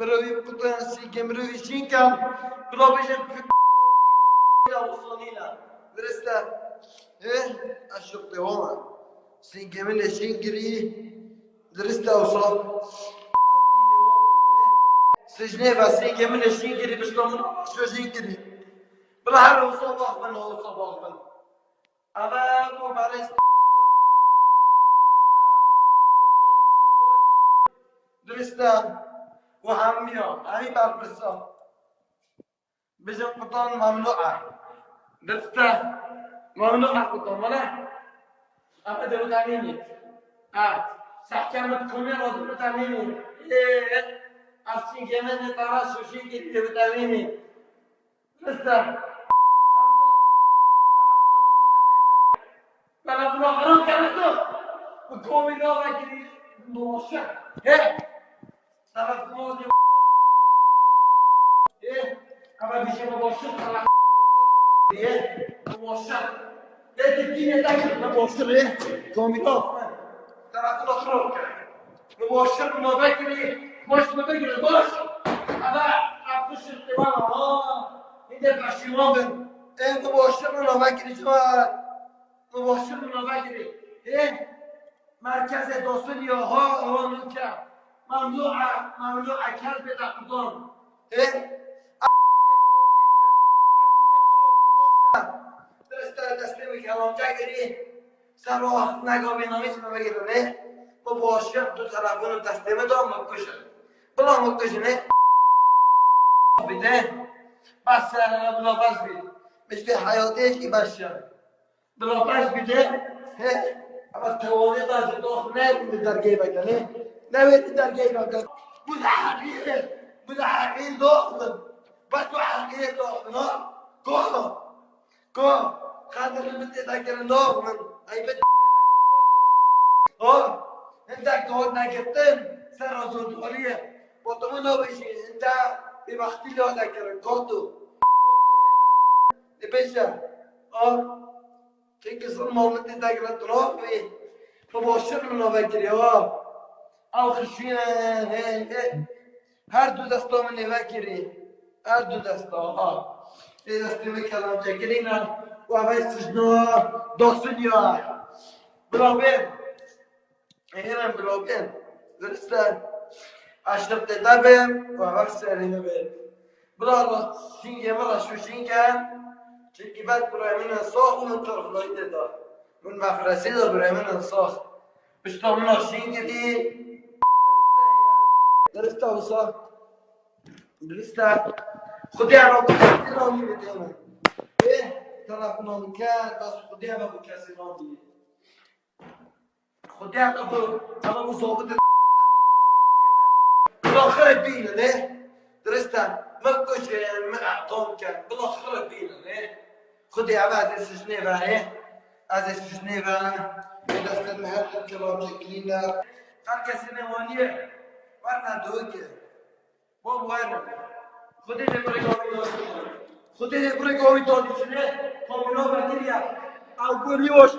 مروی بودن سیگه مروی شینکم بلا بجن یا وصلينا درسته اشوف دوما سينجي من شينجري درسته وصل سجنه و سينجي من شينجري بشلون شو شينجري بلا حال وصل من هو صباح من اما مو بارس درسته وهميا هاي بارسا بجن قطان ممنوعه درسته ممنوعه قطان ولا apa dulu tadi ini? Sakit kami waktu tadi ini. Asing gimana cara sushi kita tadi ini? Besar. Kalau pulang orang kan itu, kami dah lagi di Malaysia. Kalau pulang di, apa bisa Malaysia kalau Malaysia. تديني تاكل نبوشر ايه كوميدو ترى كل خروج نبوشر ما بكري مش ما بكري باش انا اخش الطوال انت ماشي مودن ايه نبوشر ما بكري جماعه نبوشر ما بكري ايه مركز دوسنيا ها نكا ممنوعه كسب تقدم ايه دستم کلام جگری سر وقت نگاه نامیز بگیره نه با باشیت دو طرفون دستم دام مکشه بلا مکشه نه بیده بس بلا بس بید مثل حیاتیش ای باشه بلا بس بیده اما توانی داشت داخل نه درگی بکنه نوید درگی بکنه بود حقیل داخل بس تو حقیل داخل کو قادر المدة ذاكر النوم من أي بدي أنت قاعد ناقتين سر زودولية وطمنا بيجي أنت بمختي له ذاكر قادو تبيشة كي قصر مدة ذاكر النوم في فباشر من ذاكر أو خشينا هر دو دستا من ذاكري هر دو دستا دستی من کلام جاکرینا و اوی سجنا داخلیا بلابین اینم بلابین درسته اشرف دبم و وقت سرینه بیم بلا شینگه مرا شو شینگن چونکی بعد برای من انساخ و من طرف لایده دا من مفرسی دا برای من انساخ بشتا منا شینگه دی درسته وصا درسته خودی هم با کسی رامی بده من طرف نامی کرد بس خودی هم با کسی رامی بده خودی هم با ضابط بالاخره بینه نه درسته مکشه من اعطام کرد بالاخره بینه نه خودی هم از سجنه بره از سجنه بره به دست محل کلام شکلینا هر کسی نمانیه ورنه دوگه باب ورنه خودی برای گاوی دادی شده کاملا بگیریم او گریوش